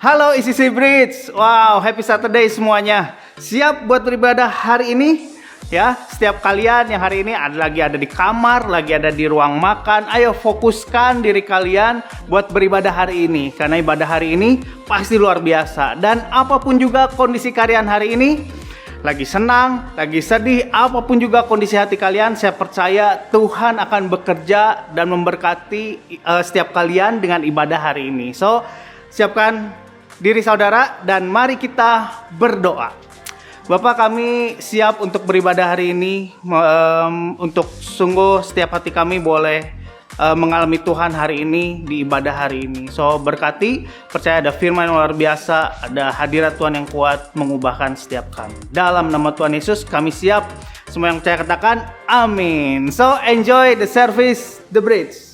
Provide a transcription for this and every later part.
Halo ICC Bridge, wow, happy Saturday semuanya. Siap buat beribadah hari ini? Ya, setiap kalian yang hari ini ada di kamar, lagi ada di ruang makan, ayo fokuskan diri kalian buat beribadah hari ini. Karena ibadah hari ini pasti luar biasa. Dan apapun juga kondisi kalian hari ini, lagi senang, lagi sedih, apapun juga kondisi hati kalian, saya percaya Tuhan akan bekerja dan memberkati setiap kalian dengan ibadah hari ini. So, siapkan diri saudara dan mari kita berdoa. Bapak, kami siap untuk beribadah hari ini, untuk sungguh setiap hati kami boleh mengalami Tuhan hari ini di ibadah hari ini. So berkati, percaya ada firman yang luar biasa, ada hadirat Tuhan yang kuat mengubahkan setiap kami. Dalam nama Tuhan Yesus kami siap. Semua yang percaya katakan amin. So enjoy the service, the bridge.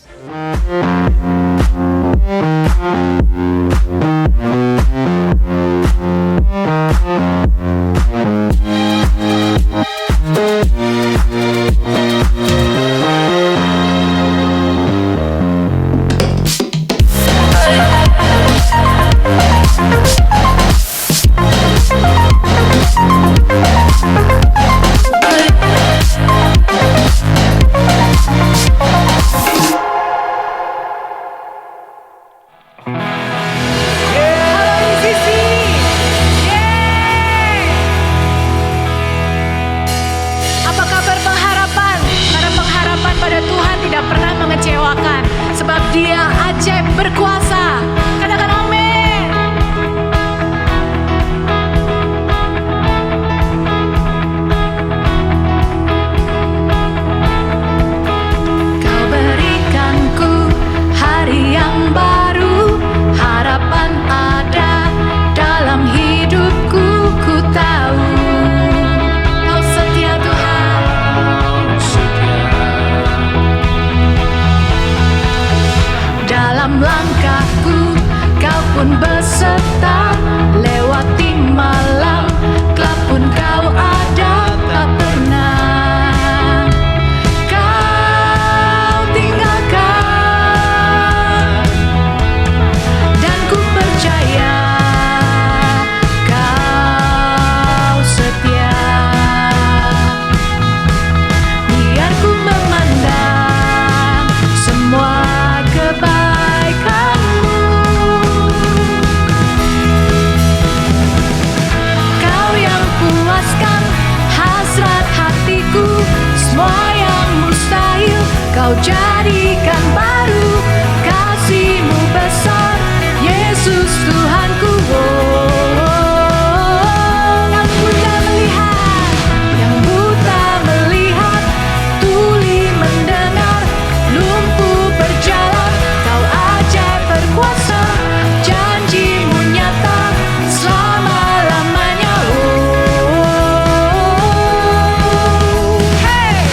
Kau jadikan baru, kasih-Mu besar, Yesus Tuhanku. Yang buta melihat, yang buta melihat, tuli mendengar, lumpuh berjalan. Kau ajaib berkuasa, janji-Mu nyata selama-lamanya. Hey!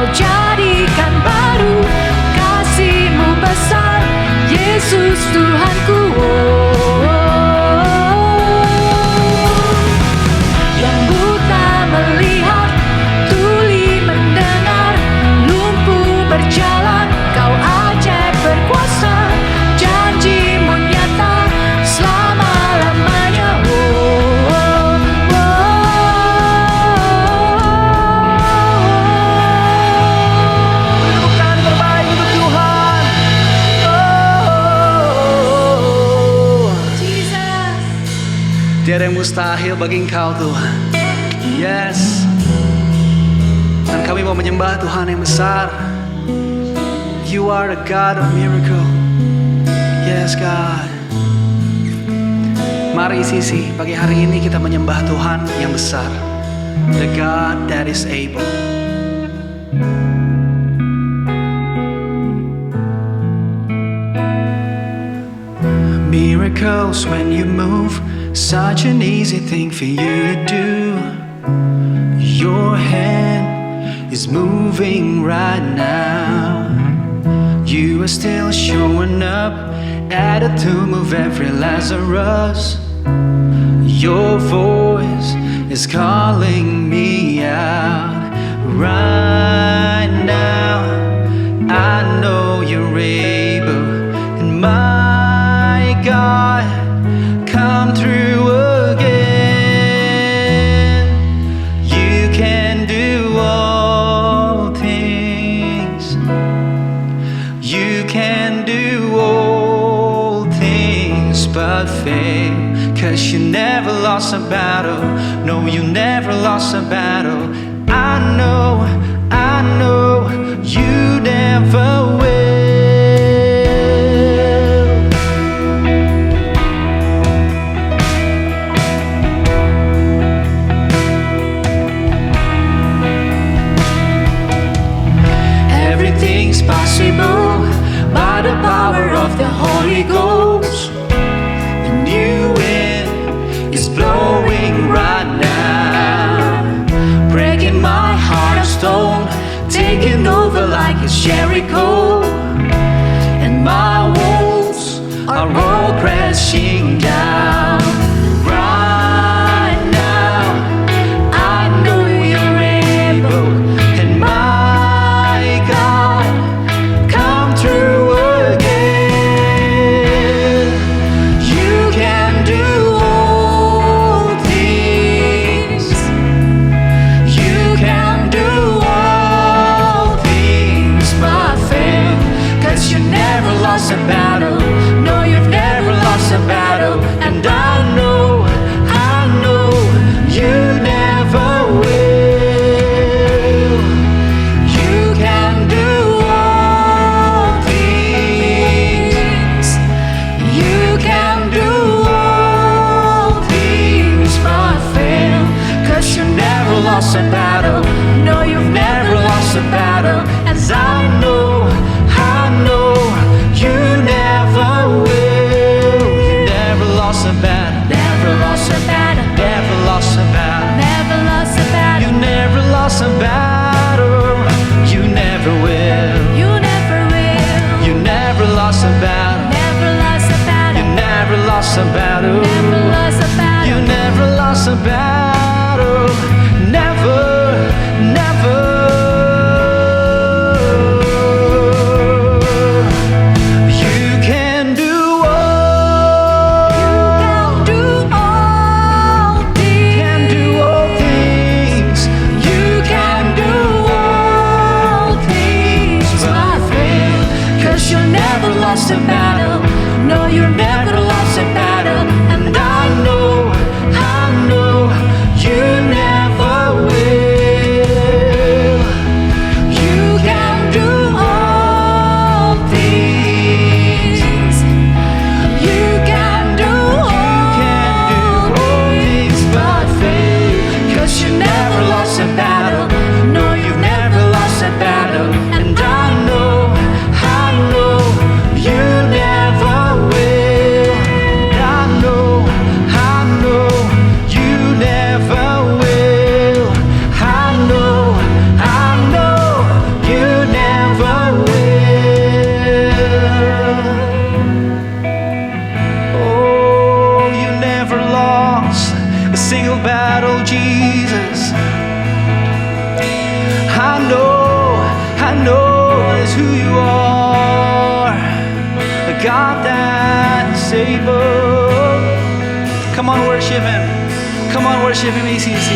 Kau jadikan baru, kasih-Mu besar, Yesus Tuhanku. Yang buta melihat, tuli mendengar, lumpuh berjalan, Kau ajaib berkuasa, janji-Mu nyata selama-lamanya. Bukan terbaik untuk Tuhan. Jesus. Tiada yang mustahil bagi Engkau Tuhan. Yes. Dan kami mau menyembah Tuhan yang besar. You are the God of miracle. Yes God. Mari sisi pagi hari ini kita menyembah Tuhan yang besar. The God that is able. Miracles when you move, such an easy thing for you to do. Your hand is moving right now. You are still showing up at the tomb of every Lazarus. Your voice is calling me out right now. I know you're able, and my God, come through again. You can do all things. You can do all things but fail. 'Cause you never lost a battle. No, you never lost a battle. I know you never will. Everything's possible by the power of the Holy Ghost. The new wind is blowing right now, breaking my heart of stone, taking over like it's Jericho. And my walls are all crashing down. Right now, I know you're able, and my God, come through again. You can do all things. You can do all things but fail. 'Cause you never lost a battle. No, you've never lost a battle. And I know you never will. You can do all things. You can do all things but fail. 'Cause you never lost a battle. No, you've never lost a battle. As I know you never will. You never lost a battle. Never lost a battle, Never lost a battle. never lost a battle. You never lost a battle. You never will. You never will. You never lost a battle. Never lost a You battle. never lost a battle. Never lost a battle. You never lost a battle. Never, never. You can do all. Do all Can do all things. You can do all things but fail. 'Cause you never lost a battle. No, you never lost a battle. And I know you never will. You can do all things. You can do all things but fail. 'Cause you never lost a battle. No, you've never lost a battle. And I know you never will. God that is able. Come on, worship Him. Come on, worship Him, ACC.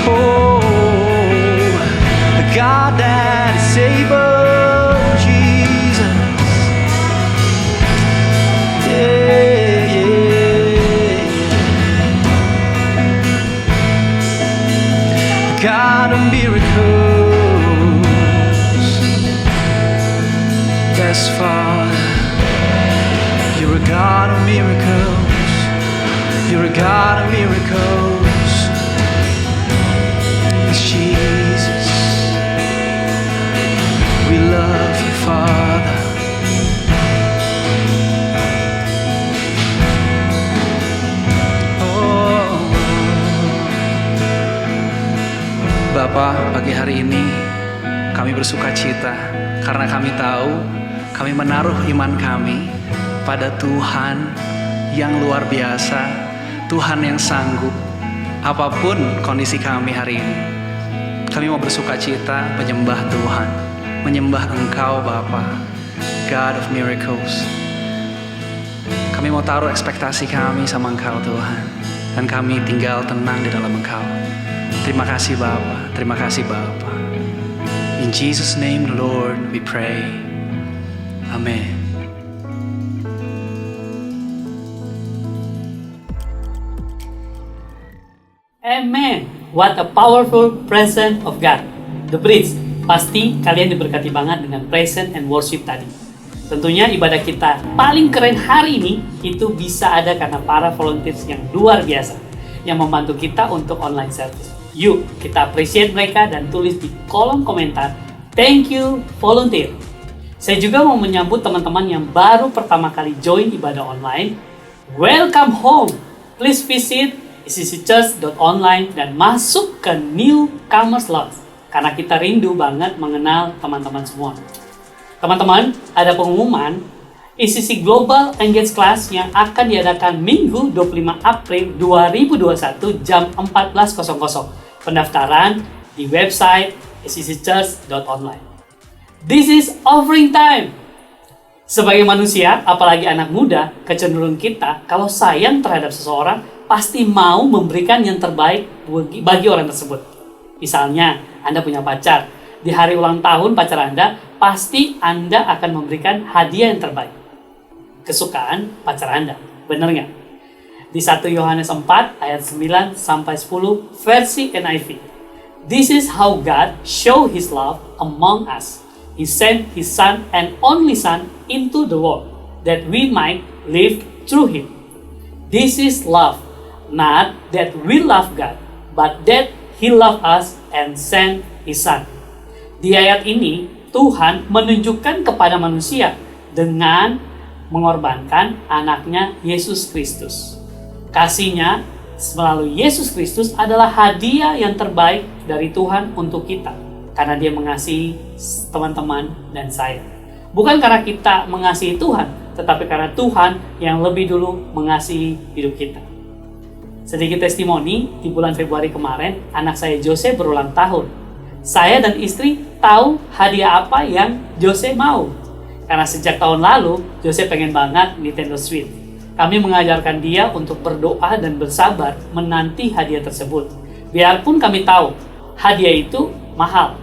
Oh, the God that is able, Jesus. Yeah, yeah. God of miracles. Yes, Father. You're a God of miracles. You're a God of miracles. Yes, Jesus. We love you, Father. Oh. Bapa, pagi hari ini kami bersuka cita karena kami tahu kami menaruh iman kami pada Tuhan yang luar biasa, Tuhan yang sanggup apapun kondisi kami hari ini. Kami mau bersuka cita menyembah Tuhan, menyembah Engkau Bapa, God of miracles. Kami mau taruh ekspektasi kami sama Engkau Tuhan, dan kami tinggal tenang di dalam Engkau. Terima kasih Bapa, terima kasih Bapa. In Jesus' name, Lord, we pray. Amen. Amen. What a powerful presence of God. The Bridge. Pasti kalian diberkati banget dengan presence and worship tadi. Tentunya ibadah kita paling keren hari ini itu bisa ada karena para volunteers yang luar biasa yang membantu kita untuk online service. Yuk, kita appreciate mereka dan tulis di kolom komentar, thank you volunteer. Saya juga mau menyambut teman-teman yang baru pertama kali join ibadah online. Welcome home. Please visit ccchurch.online dan masuk ke Newcomers Lounge karena kita rindu banget mengenal teman-teman semua. Teman-teman, ada pengumuman ECC Global Engage Class yang akan diadakan Minggu 25 April 2021 jam 14.00. Pendaftaran di website ccchurch.online. This is offering time. Sebagai manusia, apalagi anak muda, kecenderungan kita kalau sayang terhadap seseorang pasti mau memberikan yang terbaik bagi orang tersebut. Misalnya, Anda punya pacar. Di hari ulang tahun pacar Anda, pasti Anda akan memberikan hadiah yang terbaik. Kesukaan pacar Anda. Benar nggak? Di 1 Yohanes 4 ayat 9 sampai 10 versi NIV. This is how God show His love among us. He sent His Son and only Son into the world that we might live through Him. This is love, not that we love God, but that He loved us and sent His Son. Di ayat ini, Tuhan menunjukkan kepada manusia dengan mengorbankan anaknya Yesus Kristus. Kasih-Nya melalui Yesus Kristus adalah hadiah yang terbaik dari Tuhan untuk kita. Karena Dia mengasihi teman-teman dan saya. Bukan karena kita mengasihi Tuhan, tetapi karena Tuhan yang lebih dulu mengasihi hidup kita. Sedikit testimoni, di bulan Februari kemarin, anak saya Jose berulang tahun. Saya dan istri tahu hadiah apa yang Jose mau. Karena sejak tahun lalu, Jose pengen banget Nintendo Switch. Kami mengajarkan dia untuk berdoa dan bersabar menanti hadiah tersebut. Biarpun kami tahu, hadiah itu mahal.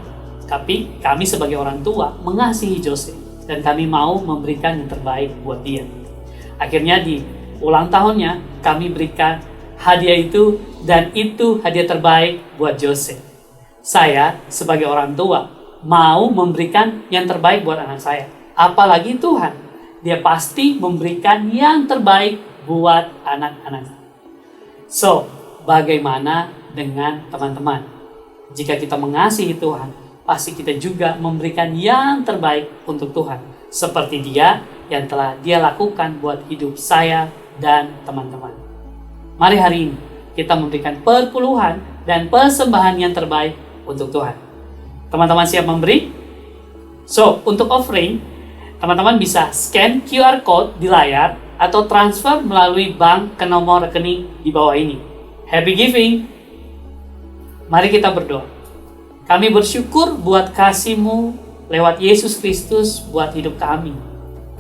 Tapi kami sebagai orang tua mengasihi Jose dan kami mau memberikan yang terbaik buat dia. Akhirnya di ulang tahunnya kami berikan hadiah itu dan itu hadiah terbaik buat Jose. Saya sebagai orang tua mau memberikan yang terbaik buat anak saya. Apalagi Tuhan, Dia pasti memberikan yang terbaik buat anak-anak. So, bagaimana dengan teman-teman? Jika kita mengasihi Tuhan, pasti kita juga memberikan yang terbaik untuk Tuhan. Seperti Dia yang telah Dia lakukan buat hidup saya dan teman-teman. Mari hari ini kita memberikan perpuluhan dan persembahan yang terbaik untuk Tuhan. Teman-teman siap memberi? So, untuk offering, teman-teman bisa scan QR code di layar atau transfer melalui bank ke nomor rekening di bawah ini. Happy giving! Mari kita berdoa. Kami bersyukur buat kasih-Mu lewat Yesus Kristus buat hidup kami.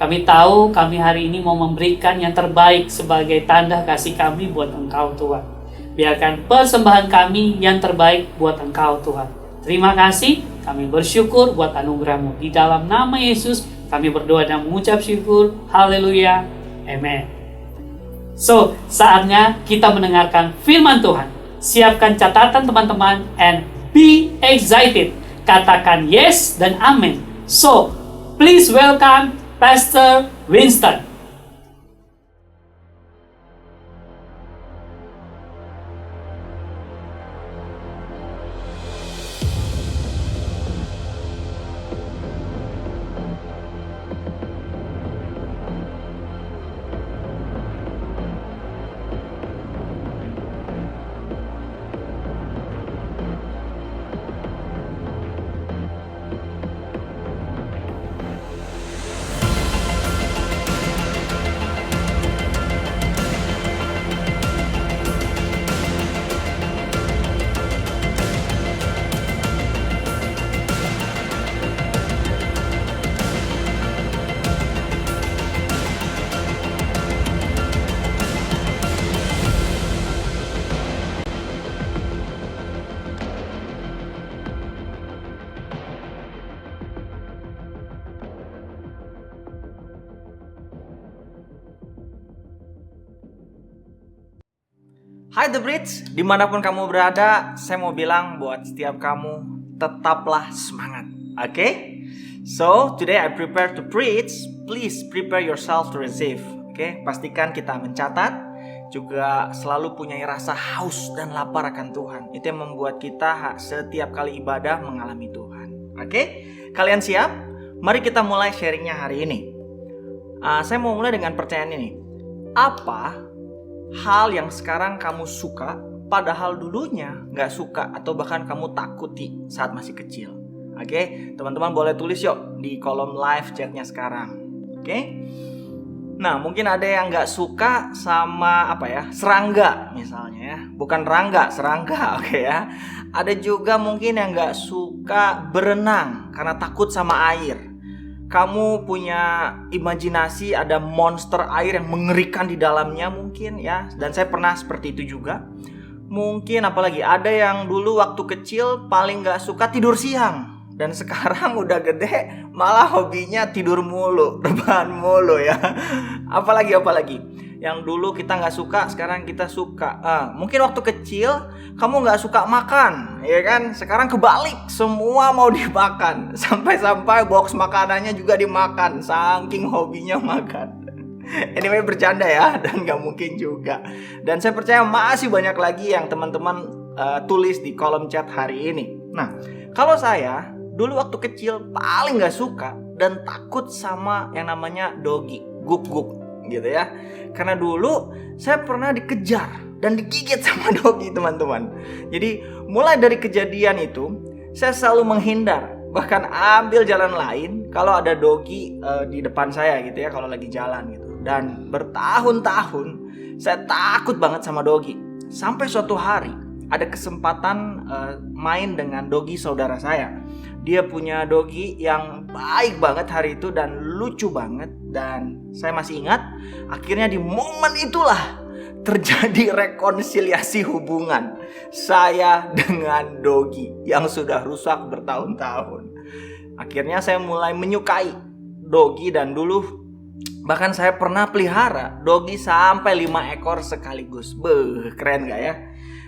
Kami tahu kami hari ini mau memberikan yang terbaik sebagai tanda kasih kami buat Engkau Tuhan. Biarkan persembahan kami yang terbaik buat Engkau Tuhan. Terima kasih, kami bersyukur buat anugerah-Mu. Di dalam nama Yesus kami berdoa dan mengucap syukur. Haleluya. Amen. So, saatnya kita mendengarkan firman Tuhan. Siapkan catatan teman-teman and be excited. Katakan yes dan amen. So, please welcome Pastor Winston. Hai The Bridge, dimanapun kamu berada, saya mau bilang buat setiap kamu, tetaplah semangat, oke? So, today I prepare to preach, please prepare yourself to receive, oke? Pastikan kita mencatat, juga selalu punya rasa haus dan lapar akan Tuhan. Itu yang membuat kita setiap kali ibadah mengalami Tuhan, oke? Kalian siap? Mari kita mulai sharingnya hari ini. Saya mau mulai dengan pertanyaan ini. Apa hal yang sekarang kamu suka, padahal dulunya gak suka atau bahkan kamu takuti saat masih kecil? Oke, teman-teman boleh tulis yuk di kolom live chatnya sekarang. Oke. Nah, mungkin ada yang gak suka sama serangga misalnya ya. Bukan rangga, serangga, oke ya. Ada juga mungkin yang gak suka berenang karena takut sama air. Kamu punya imajinasi ada monster air yang mengerikan di dalamnya mungkin ya. Dan saya pernah seperti itu juga. Mungkin apalagi ada yang dulu waktu kecil paling gak suka tidur siang. Dan sekarang udah gede malah hobinya tidur mulu, rebahan mulu ya. Apalagi yang dulu kita nggak suka sekarang kita suka. Mungkin waktu kecil kamu nggak suka makan, ya kan? Sekarang kebalik, semua mau dimakan. Sampai box makanannya juga dimakan, saking hobinya makan. Anyway, bercanda ya, dan nggak mungkin juga. Dan saya percaya masih banyak lagi yang teman-teman tulis di kolom chat hari ini. Nah, kalau saya dulu waktu kecil paling gak suka dan takut sama yang namanya dogi, guk-guk gitu ya. Karena dulu saya pernah dikejar dan digigit sama dogi, teman-teman. Jadi mulai dari kejadian itu saya selalu menghindar, bahkan ambil jalan lain kalau ada dogi di depan saya gitu ya, kalau lagi jalan gitu. Dan bertahun-tahun saya takut banget sama dogi. Sampai suatu hari ada kesempatan main dengan dogi saudara saya. Dia punya dogi yang baik banget hari itu dan lucu banget. Dan saya masih ingat, akhirnya di momen itulah terjadi rekonsiliasi hubungan saya dengan dogi yang sudah rusak bertahun-tahun. Akhirnya saya mulai menyukai dogi dan dulu bahkan saya pernah pelihara dogi sampai 5 ekor sekaligus. Keren gak ya?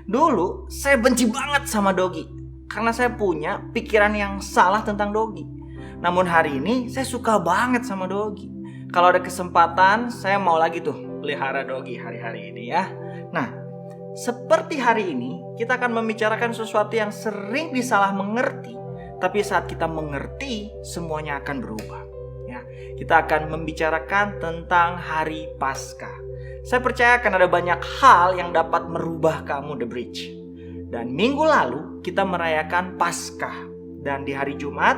Dulu saya benci banget sama dogi karena saya punya pikiran yang salah tentang dogi. Namun hari ini saya suka banget sama dogi. Kalau ada kesempatan saya mau lagi tuh pelihara dogi hari-hari ini ya. Nah, seperti hari ini kita akan membicarakan sesuatu yang sering disalah mengerti. Tapi saat kita mengerti semuanya akan berubah ya. Kita akan membicarakan tentang hari Paskah. Saya percaya akan ada banyak hal yang dapat merubah kamu, The Bridge. Dan minggu lalu kita merayakan Paskah. Dan di hari Jumat,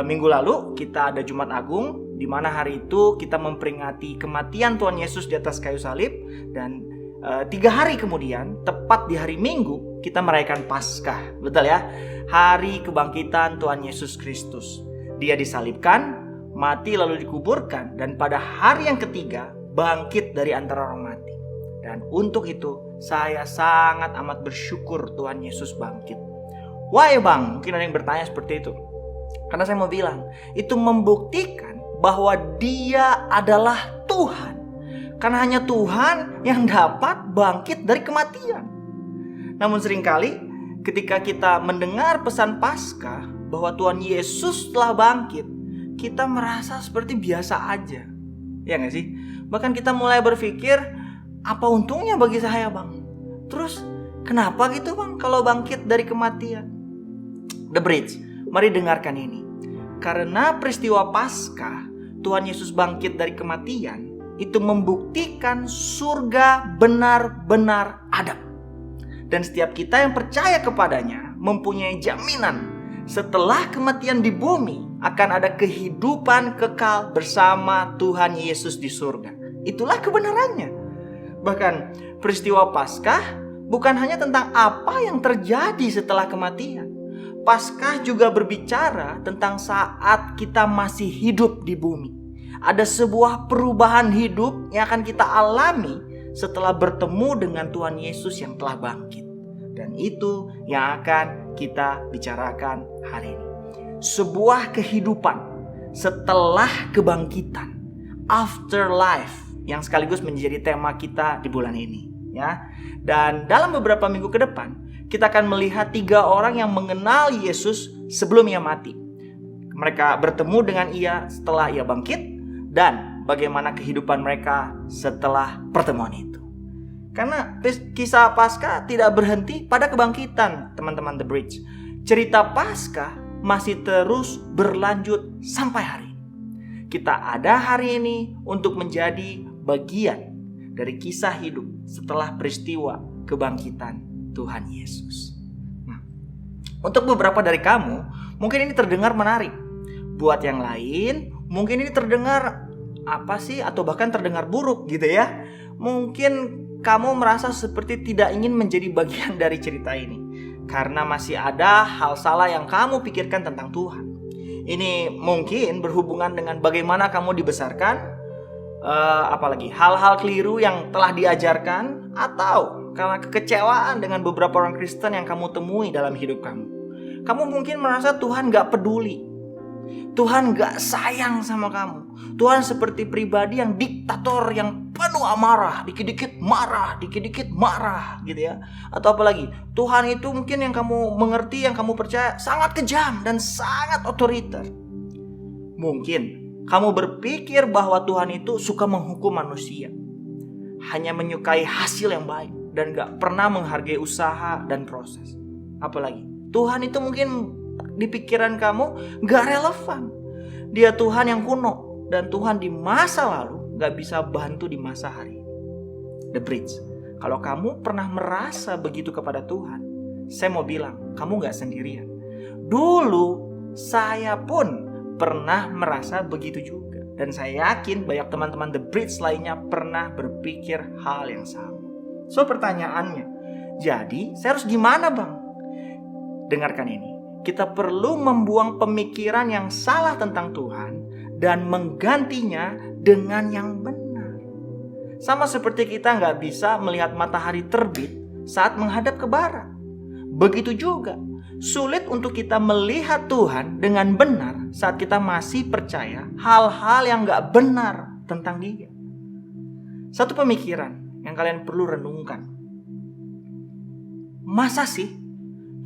minggu lalu kita ada Jumat Agung, di mana hari itu kita memperingati kematian Tuhan Yesus di atas kayu salib. Dan 3 hari kemudian, tepat di hari Minggu, kita merayakan Paskah. Betul ya? Hari kebangkitan Tuhan Yesus Kristus. Dia disalibkan, mati lalu dikuburkan, dan pada hari yang ketiga bangkit dari antara orang mati. Dan untuk itu saya sangat amat bersyukur Tuhan Yesus bangkit. Why bang? Mungkin ada yang bertanya seperti itu. Karena saya mau bilang, itu membuktikan bahwa Dia adalah Tuhan. Karena hanya Tuhan yang dapat bangkit dari kematian. Namun seringkali ketika kita mendengar pesan Paskah bahwa Tuhan Yesus telah bangkit, kita merasa seperti biasa aja. Ya gak sih? Bahkan kita mulai berpikir, apa untungnya bagi saya bang? Terus kenapa gitu bang kalau bangkit dari kematian? The Bridge, mari dengarkan ini. Karena peristiwa Paskah, Tuhan Yesus bangkit dari kematian, itu membuktikan surga benar-benar ada. Dan setiap kita yang percaya kepadanya mempunyai jaminan setelah kematian di bumi akan ada kehidupan kekal bersama Tuhan Yesus di surga. Itulah kebenarannya. Bahkan peristiwa Paskah bukan hanya tentang apa yang terjadi setelah kematian. Paskah juga berbicara tentang saat kita masih hidup di bumi. Ada sebuah perubahan hidup yang akan kita alami setelah bertemu dengan Tuhan Yesus yang telah bangkit. Dan itu yang akan kita bicarakan hari ini. Sebuah kehidupan setelah kebangkitan, afterlife, yang sekaligus menjadi tema kita di bulan ini, ya. Dan dalam beberapa minggu ke depan, kita akan melihat 3 orang yang mengenal Yesus sebelum Ia mati. Mereka bertemu dengan Ia setelah Ia bangkit, dan bagaimana kehidupan mereka setelah pertemuan itu. Karena kisah Paskah tidak berhenti pada kebangkitan, teman-teman The Bridge. Cerita Paskah masih terus berlanjut sampai hari ini. Kita ada hari ini untuk menjadi bagian dari kisah hidup setelah peristiwa kebangkitan Tuhan Yesus. Untuk beberapa dari kamu, mungkin ini terdengar menarik. Buat yang lain, mungkin ini terdengar apa sih, atau bahkan terdengar buruk gitu ya. Mungkin kamu merasa seperti tidak ingin menjadi bagian dari cerita ini karena masih ada hal salah yang kamu pikirkan tentang Tuhan. Ini mungkin berhubungan dengan bagaimana kamu dibesarkan, apalagi hal-hal keliru yang telah diajarkan, atau karena kekecewaan dengan beberapa orang Kristen yang kamu temui dalam hidup kamu. Kamu mungkin merasa Tuhan gak peduli, Tuhan gak sayang sama kamu. Tuhan seperti pribadi yang diktator, yang penuh amarah, dikit-dikit marah gitu ya. Atau apalagi, Tuhan itu mungkin yang kamu mengerti, yang kamu percaya sangat kejam dan sangat otoriter. Mungkin kamu berpikir bahwa Tuhan itu suka menghukum manusia, hanya menyukai hasil yang baik, dan gak pernah menghargai usaha dan proses. Apalagi, Tuhan itu mungkin di pikiran kamu gak relevan. Dia Tuhan yang kuno, dan Tuhan di masa lalu gak bisa bantu di masa hari ini. The Bridge, kalau kamu pernah merasa begitu kepada Tuhan, saya mau bilang kamu gak sendirian. Dulu saya pun pernah merasa begitu juga, dan saya yakin banyak teman-teman The Bridge lainnya pernah berpikir hal yang sama. So pertanyaannya, jadi saya harus gimana bang? Dengarkan ini. Kita perlu membuang pemikiran yang salah tentang Tuhan dan menggantinya dengan yang benar. Sama seperti kita nggak bisa melihat matahari terbit saat menghadap ke barat. Begitu juga, sulit untuk kita melihat Tuhan dengan benar saat kita masih percaya hal-hal yang nggak benar tentang Dia. Satu pemikiran yang kalian perlu renungkan. Masa sih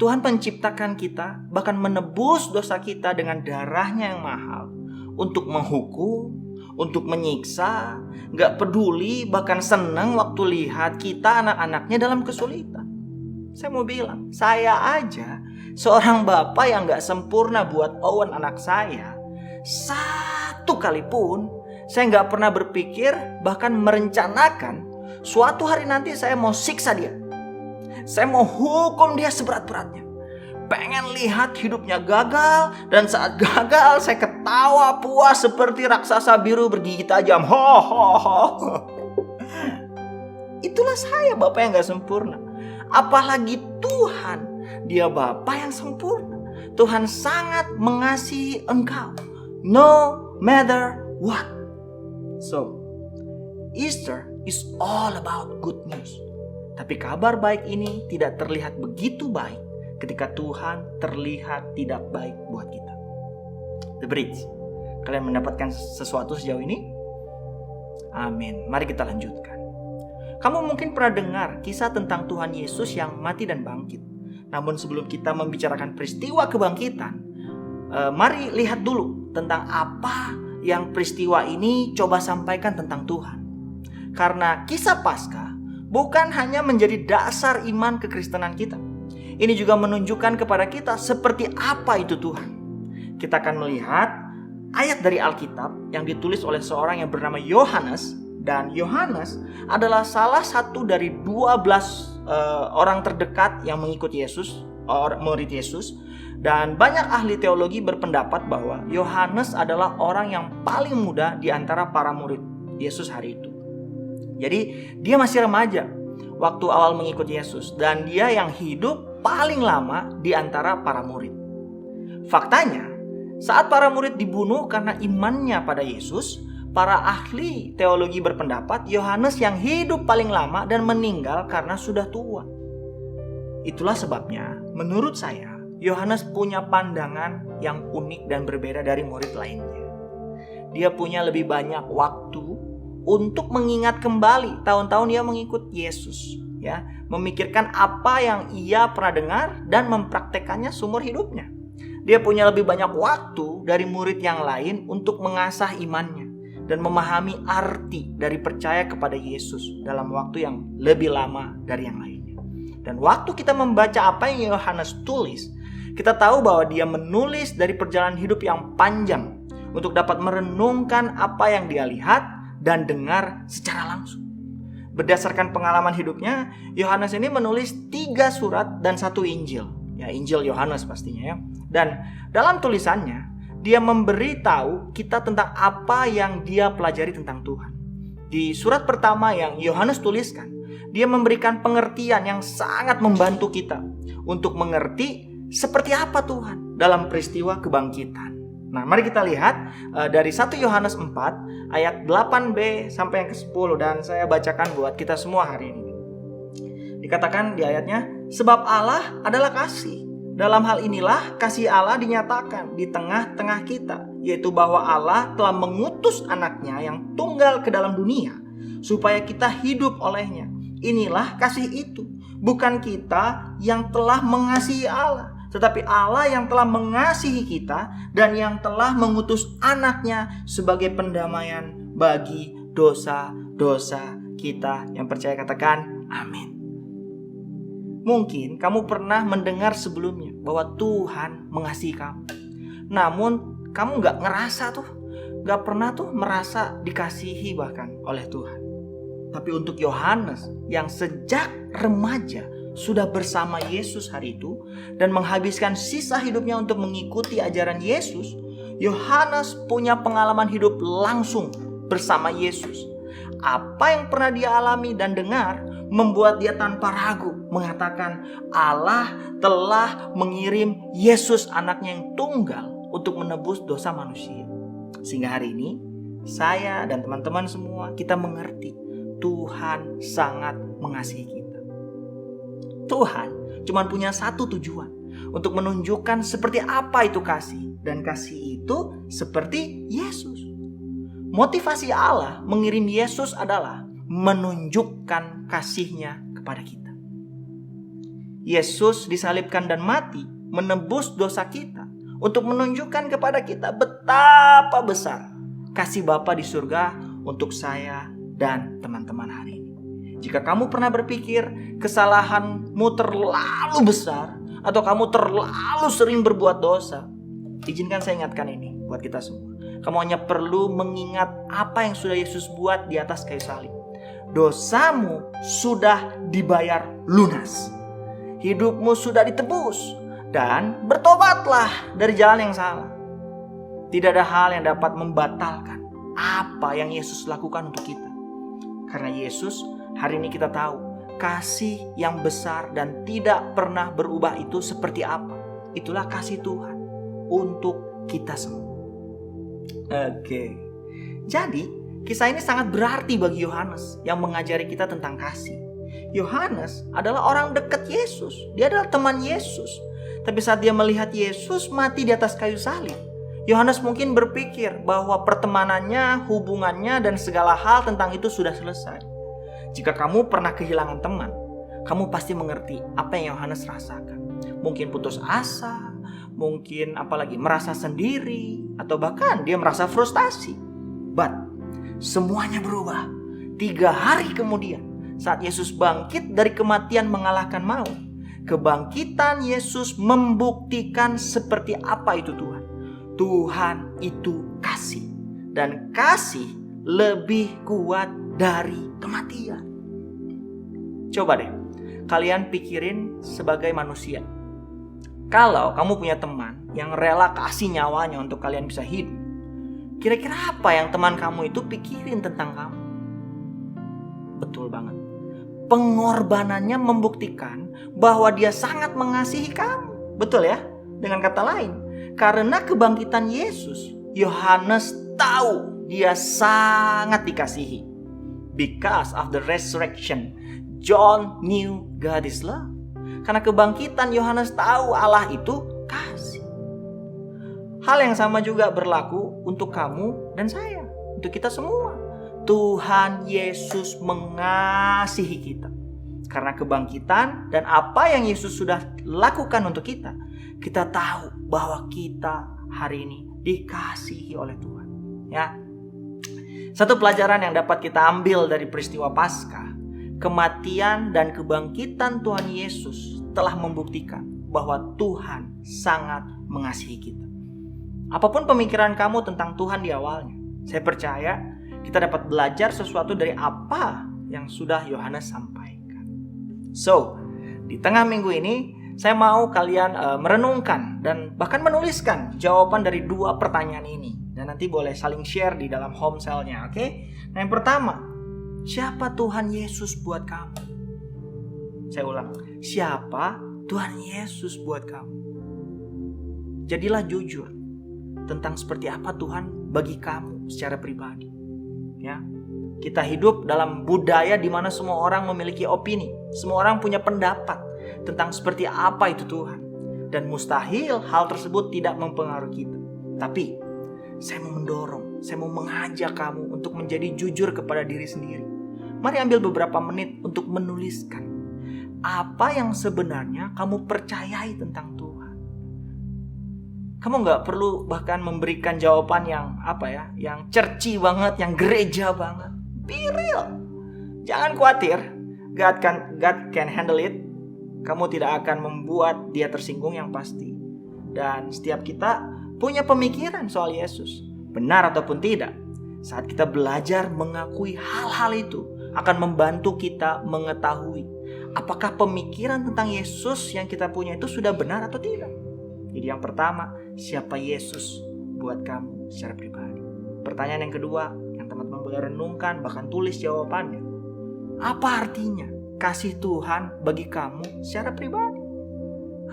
Tuhan penciptakan kita, bahkan menebus dosa kita dengan darahnya yang mahal, untuk menghukum, untuk menyiksa, gak peduli, bahkan senang waktu lihat kita anak-anaknya dalam kesulitan. Saya mau bilang, saya aja seorang bapak yang gak sempurna buat Owen anak saya. Satu kali pun saya gak pernah berpikir, bahkan merencanakan suatu hari nanti saya mau siksa dia. Saya mau hukum dia seberat-beratnya. Pengen lihat hidupnya gagal, dan saat gagal saya ketawa puas seperti raksasa biru bergigi tajam. Ho ho ho. Itulah saya, bapak yang gak sempurna. Apalagi Tuhan, Dia bapak yang sempurna. Tuhan sangat mengasihi engkau. No matter what. So, Easter is all about good news. Tapi kabar baik ini tidak terlihat begitu baik ketika Tuhan terlihat tidak baik buat kita. The Bridge, kalian mendapatkan sesuatu sejauh ini? Amin. Mari kita lanjutkan. Kamu mungkin pernah dengar kisah tentang Tuhan Yesus yang mati dan bangkit. Namun sebelum kita membicarakan peristiwa kebangkitan, mari lihat dulu tentang apa yang peristiwa ini coba sampaikan tentang Tuhan. Karena kisah Paskah bukan hanya menjadi dasar iman kekristenan kita. Ini juga menunjukkan kepada kita seperti apa itu Tuhan. Kita akan melihat ayat dari Alkitab yang ditulis oleh seorang yang bernama Yohanes. Dan Yohanes adalah salah satu dari 12 orang terdekat yang mengikut Yesus, murid Yesus. Dan banyak ahli teologi berpendapat bahwa Yohanes adalah orang yang paling muda di antara para murid Yesus hari itu. Jadi dia masih remaja waktu awal mengikut Yesus. Dan dia yang hidup paling lama di antara para murid. Faktanya, saat para murid dibunuh karena imannya pada Yesus, para ahli teologi berpendapat Yohanes yang hidup paling lama dan meninggal karena sudah tua. Itulah sebabnya, menurut saya, Yohanes punya pandangan yang unik dan berbeda dari murid lainnya. Dia punya lebih banyak waktu untuk mengingat kembali tahun-tahun dia mengikut Yesus, ya, memikirkan apa yang ia pernah dengar dan mempraktekannya seumur hidupnya. Dia punya lebih banyak waktu dari murid yang lain untuk mengasah imannya dan memahami arti dari percaya kepada Yesus dalam waktu yang lebih lama dari yang lainnya. Dan waktu kita membaca apa yang Yohanes tulis, kita tahu bahwa dia menulis dari perjalanan hidup yang panjang untuk dapat merenungkan apa yang dia lihat dan dengar secara langsung. Berdasarkan pengalaman hidupnya, Yohanes ini menulis 3 surat dan 1 Injil. Ya, Injil Yohanes pastinya ya. Dan dalam tulisannya, dia memberi tahu kita tentang apa yang dia pelajari tentang Tuhan. Di surat pertama yang Yohanes tuliskan, dia memberikan pengertian yang sangat membantu kita untuk mengerti seperti apa Tuhan dalam peristiwa kebangkitan. Nah, mari kita lihat dari 1 Yohanes 4 ayat 8b sampai yang ke-10 dan saya bacakan buat kita semua hari ini. Dikatakan di ayatnya, sebab Allah adalah kasih. Dalam hal inilah kasih Allah dinyatakan di tengah-tengah kita, yaitu bahwa Allah telah mengutus anaknya yang tunggal ke dalam dunia, supaya kita hidup olehnya. Inilah kasih itu, bukan kita yang telah mengasihi Allah, tetapi Allah yang telah mengasihi kita dan yang telah mengutus anaknya sebagai pendamaian bagi dosa-dosa kita. Yang percaya katakan amin. Mungkin kamu pernah mendengar sebelumnya bahwa Tuhan mengasihi kamu. Namun kamu gak ngerasa gak pernah merasa dikasihi bahkan oleh Tuhan. Tapi untuk Yohanes yang sejak remaja sudah bersama Yesus hari itu dan menghabiskan sisa hidupnya untuk mengikuti ajaran Yesus, Yohanes punya pengalaman hidup langsung bersama Yesus. Apa yang pernah dia alami dan dengar membuat dia tanpa ragu mengatakan Allah telah mengirim Yesus anaknya yang tunggal untuk menebus dosa manusia. Sehingga hari ini saya dan teman-teman semua kita mengerti Tuhan sangat mengasihi kita. Tuhan cuma punya satu tujuan, untuk menunjukkan seperti apa itu kasih. Dan kasih itu seperti Yesus. Motivasi Allah mengirim Yesus adalah menunjukkan kasihnya kepada kita. Yesus disalibkan dan mati menebus dosa kita untuk menunjukkan kepada kita betapa besar kasih Bapa di surga untuk saya dan teman-teman hari ini. Jika kamu pernah berpikir kesalahanmu terlalu besar atau kamu terlalu sering berbuat dosa, izinkan saya ingatkan ini buat kita semua. Kamu hanya perlu mengingat apa yang sudah Yesus buat di atas kayu salib. Dosamu sudah dibayar lunas. Hidupmu sudah ditebus. Dan bertobatlah dari jalan yang salah. Tidak ada hal yang dapat membatalkan apa yang Yesus lakukan untuk kita. Karena Yesus, hari ini kita tahu kasih yang besar dan tidak pernah berubah itu seperti apa. Itulah kasih Tuhan untuk kita semua. Oke. Jadi, kisah ini sangat berarti bagi Yohanes yang mengajari kita tentang kasih. Yohanes adalah orang dekat Yesus. Dia adalah teman Yesus. Tapi saat dia melihat Yesus mati di atas kayu salib, Yohanes mungkin berpikir bahwa pertemanannya, hubungannya, dan segala hal tentang itu sudah selesai. Jika kamu pernah kehilangan teman, kamu pasti mengerti apa yang Yohanes rasakan. Mungkin putus asa, mungkin apalagi merasa sendiri, atau bahkan dia merasa frustasi. But semuanya berubah 3 hari kemudian saat Yesus bangkit dari kematian mengalahkan maut. Kebangkitan Yesus membuktikan seperti apa itu Tuhan. Tuhan itu kasih, dan kasih lebih kuat dari kematian. Coba deh, kalian pikirin sebagai manusia. Kalau kamu punya teman yang rela kasih nyawanya untuk kalian bisa hidup, kira-kira apa yang teman kamu itu pikirin tentang kamu? Betul banget. Pengorbanannya membuktikan bahwa dia sangat mengasihi kamu. Betul ya? Dengan kata lain, karena kebangkitan Yesus, Yohanes tahu dia sangat dikasihi. Because of the resurrection, John knew God is love. Karena kebangkitan, Yohanes tahu Allah itu kasih. Hal yang sama juga berlaku untuk kamu dan saya, untuk kita semua. Tuhan Yesus mengasihi kita. Karena kebangkitan dan apa yang Yesus sudah lakukan untuk kita, kita tahu bahwa kita hari ini dikasihi oleh Tuhan. Ya. Satu pelajaran yang dapat kita ambil dari peristiwa Paskah, kematian dan kebangkitan Tuhan Yesus telah membuktikan bahwa Tuhan sangat mengasihi kita. Apapun pemikiran kamu tentang Tuhan di awalnya, saya percaya kita dapat belajar sesuatu dari apa yang sudah Yohanes sampaikan. So, di tengah minggu ini, saya mau kalian merenungkan dan bahkan menuliskan jawaban dari 2 pertanyaan ini. Dan nanti boleh saling share di dalam home cell-nya, oke? Nah, yang pertama, siapa Tuhan Yesus buat kamu? Saya ulang, siapa Tuhan Yesus buat kamu? Jadilah jujur tentang seperti apa Tuhan bagi kamu secara pribadi. Ya, kita hidup dalam budaya di mana semua orang memiliki opini, semua orang punya pendapat tentang seperti apa itu Tuhan, dan mustahil hal tersebut tidak mempengaruhi kita. Tapi saya mau mendorong, saya mau mengajak kamu untuk menjadi jujur kepada diri sendiri. Mari ambil beberapa menit untuk menuliskan apa yang sebenarnya kamu percayai tentang Tuhan. Kamu gak perlu bahkan memberikan jawaban yang yang churchy banget, yang gereja banget. Be real. Jangan khawatir, God can handle it. Kamu tidak akan membuat dia tersinggung yang pasti. Dan setiap kita punya pemikiran soal Yesus, benar ataupun tidak. Saat kita belajar mengakui hal-hal itu, akan membantu kita mengetahui apakah pemikiran tentang Yesus yang kita punya itu sudah benar atau tidak. Jadi yang pertama, siapa Yesus buat kamu secara pribadi? Pertanyaan yang kedua, yang teman-teman boleh renungkan, bahkan tulis jawabannya. Apa artinya kasih Tuhan bagi kamu secara pribadi?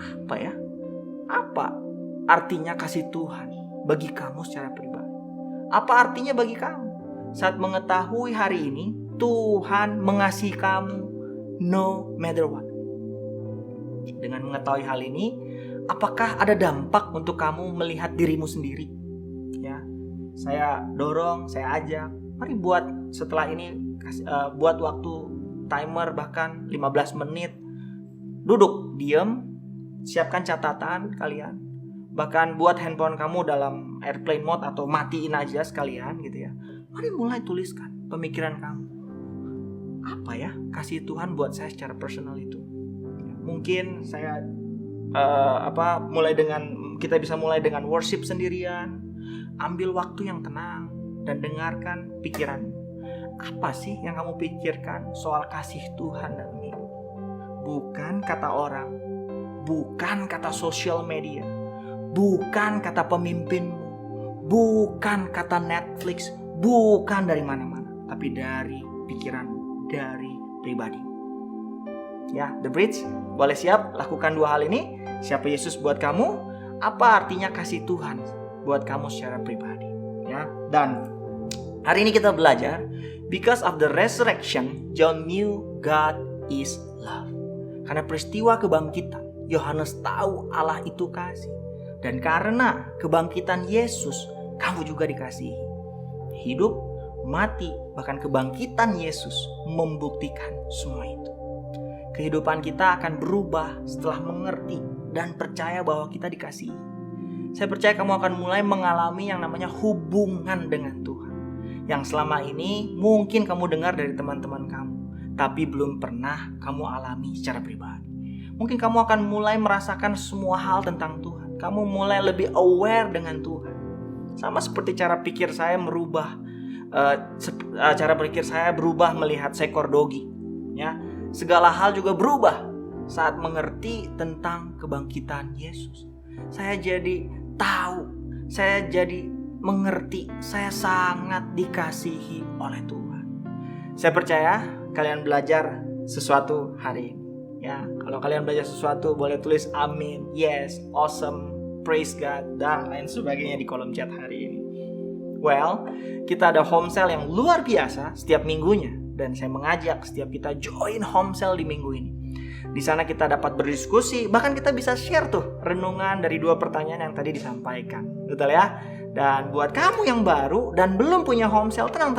Apa ya? Apa artinya kasih Tuhan bagi kamu secara pribadi? Apa artinya bagi kamu saat mengetahui hari ini Tuhan mengasihi kamu no matter what? Dengan mengetahui hal ini, apakah ada dampak untuk kamu melihat dirimu sendiri? Ya, saya dorong, saya ajak, mari buat setelah ini buat waktu timer bahkan 15 menit. Duduk, diam, siapkan catatan kalian. Bahkan buat handphone kamu dalam airplane mode atau matiin aja sekalian gitu ya. Mari mulai tuliskan pemikiran kamu. Apa ya kasih Tuhan buat saya secara personal itu? Mungkin saya kita bisa mulai dengan worship sendirian. Ambil waktu yang tenang dan dengarkan pikiran. Apa sih yang kamu pikirkan soal kasih Tuhan dalam hidup? Bukan kata orang, bukan kata sosial media, bukan kata pemimpinmu, bukan kata Netflix, bukan dari mana-mana, tapi dari pikiranmu, dari pribadi. Ya, The Bridge, boleh siap lakukan 2 hal ini. Siapa Yesus buat kamu? Apa artinya kasih Tuhan buat kamu secara pribadi? ya. Dan hari ini kita belajar, because of the resurrection, John knew God is love. Karena peristiwa kebangkitan, Yohanes tahu Allah itu kasih. Dan karena kebangkitan Yesus, kamu juga dikasihi. Hidup, mati, bahkan kebangkitan Yesus membuktikan semua itu. Kehidupan kita akan berubah setelah mengerti dan percaya bahwa kita dikasihi. Saya percaya kamu akan mulai mengalami yang namanya hubungan dengan Tuhan. Yang selama ini mungkin kamu dengar dari teman-teman kamu, tapi belum pernah kamu alami secara pribadi. Mungkin kamu akan mulai merasakan semua hal tentang Tuhan. Kamu mulai lebih aware dengan Tuhan. Sama seperti cara pikir saya berubah melihat seekor dogi. Ya, segala hal juga berubah saat mengerti tentang kebangkitan Yesus. Saya jadi tahu, saya jadi mengerti, saya sangat dikasihi oleh Tuhan. Saya percaya kalian belajar sesuatu hari ini. Ya, kalau kalian belajar sesuatu boleh tulis amin, yes, awesome, praise God, dan lain sebagainya di kolom chat hari ini. Well, kita ada home cell yang luar biasa setiap minggunya. Dan saya mengajak setiap kita join home cell di minggu ini. Di sana kita dapat berdiskusi, bahkan kita bisa share tuh renungan dari 2 pertanyaan yang tadi disampaikan. Betul ya? Dan buat kamu yang baru dan belum punya home cell, tenang.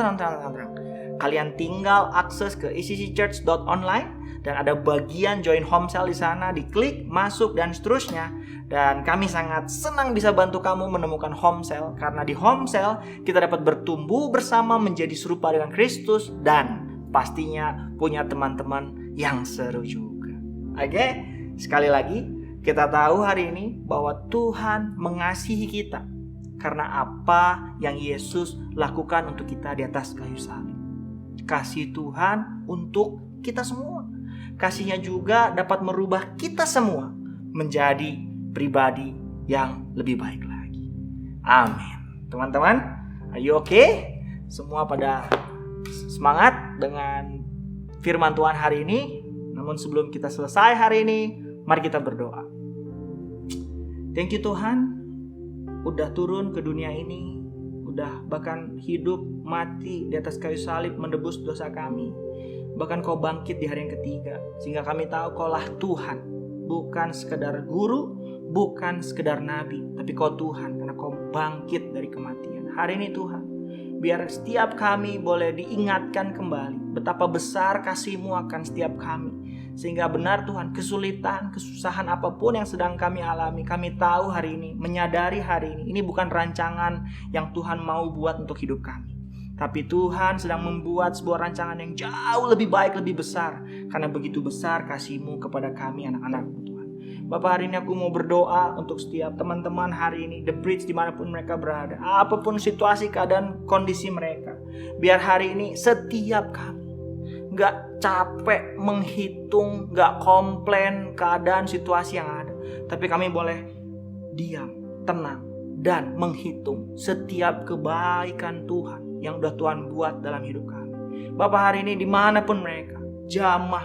Kalian tinggal akses ke ecc-church.online dan ada bagian join home cell di sana, diklik, masuk dan seterusnya. Dan kami sangat senang bisa bantu kamu menemukan home cell, karena di home cell kita dapat bertumbuh bersama menjadi serupa dengan Kristus dan pastinya punya teman-teman yang seru juga. Oke? Sekali lagi, kita tahu hari ini bahwa Tuhan mengasihi kita karena apa yang Yesus lakukan untuk kita di atas kayu salib. Kasih Tuhan untuk kita semua. Kasihnya juga dapat merubah kita semua menjadi pribadi yang lebih baik lagi. Amin. Teman-teman, are you okay? Semua pada semangat dengan firman Tuhan hari ini. Namun sebelum kita selesai hari ini, mari kita berdoa. Thank you Tuhan, udah turun ke dunia ini, udah bahkan hidup mati di atas kayu salib menebus dosa kami. Bahkan kau bangkit di hari yang ketiga, sehingga kami tahu kaulah Tuhan, bukan sekedar guru, bukan sekedar nabi, tapi kau Tuhan, karena kau bangkit dari kematian. Hari ini Tuhan, biar setiap kami boleh diingatkan kembali betapa besar kasih-Mu akan setiap kami. Sehingga benar Tuhan, kesulitan, kesusahan apapun yang sedang kami alami, kami tahu hari ini, menyadari hari ini bukan rancangan yang Tuhan mau buat untuk hidup kami. Tapi Tuhan sedang membuat sebuah rancangan yang jauh lebih baik, lebih besar. Karena begitu besar kasih-Mu kepada kami anak-anak-Mu Tuhan. Bapak, hari ini aku mau berdoa untuk setiap teman-teman hari ini, The Bridge dimanapun mereka berada. Apapun situasi, keadaan, kondisi mereka. Biar hari ini setiap kami gak capek menghitung, gak komplain keadaan situasi yang ada. Tapi kami boleh diam, tenang, dan menghitung setiap kebaikan Tuhan yang udah Tuhan buat dalam hidup kami. Bapak, hari ini dimanapun mereka, jamah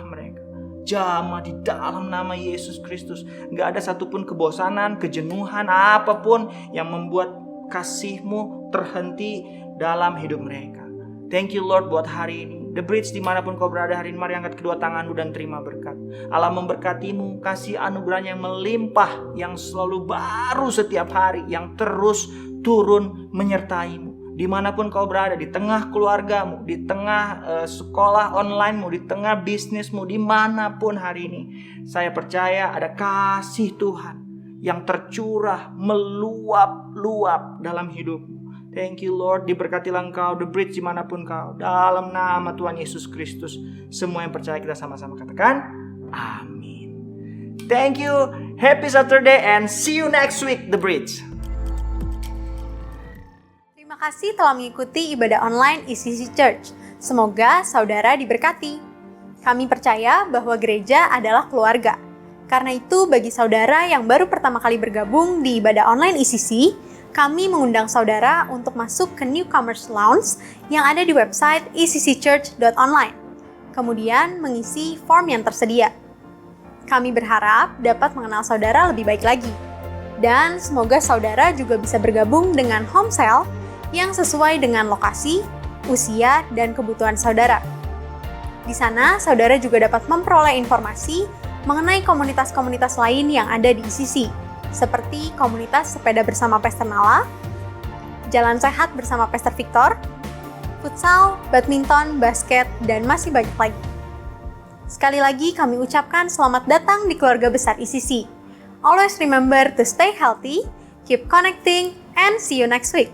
di dalam nama Yesus Kristus. Gak ada satupun kebosanan, kejenuhan, apapun yang membuat kasih-Mu terhenti dalam hidup mereka. Thank you Lord buat hari ini. The Bridge dimanapun kau berada hari ini, mari angkat kedua tanganmu dan terima berkat. Allah memberkatimu, kasih anugerahnya yang melimpah, yang selalu baru setiap hari, yang terus turun menyertaimu. Dimanapun kau berada, di tengah keluargamu, di tengah sekolah onlinemu, di tengah bisnismu, dimanapun hari ini, saya percaya ada kasih Tuhan yang tercurah, meluap-luap dalam hidupmu. Thank you Lord, diberkatilah engkau, The Bridge dimanapun kau, dalam nama Tuhan Yesus Kristus. Semua yang percaya kita sama-sama katakan, amin. Thank you, happy Saturday and see you next week, The Bridge. Terima kasih telah mengikuti ibadah online ECC Church. Semoga saudara diberkati. Kami percaya bahwa gereja adalah keluarga. Karena itu, bagi saudara yang baru pertama kali bergabung di ibadah online ECC, kami mengundang saudara untuk masuk ke Newcomers Lounge yang ada di website ecc-church.online. Kemudian mengisi form yang tersedia. Kami berharap dapat mengenal saudara lebih baik lagi. Dan semoga saudara juga bisa bergabung dengan Home Cell yang sesuai dengan lokasi, usia, dan kebutuhan saudara. Di sana, saudara juga dapat memperoleh informasi mengenai komunitas-komunitas lain yang ada di ICC, seperti komunitas sepeda bersama Pastor Nala, jalan sehat bersama Pastor Victor, futsal, badminton, basket, dan masih banyak lagi. Sekali lagi kami ucapkan selamat datang di keluarga besar ICC. Always remember to stay healthy, keep connecting, and see you next week.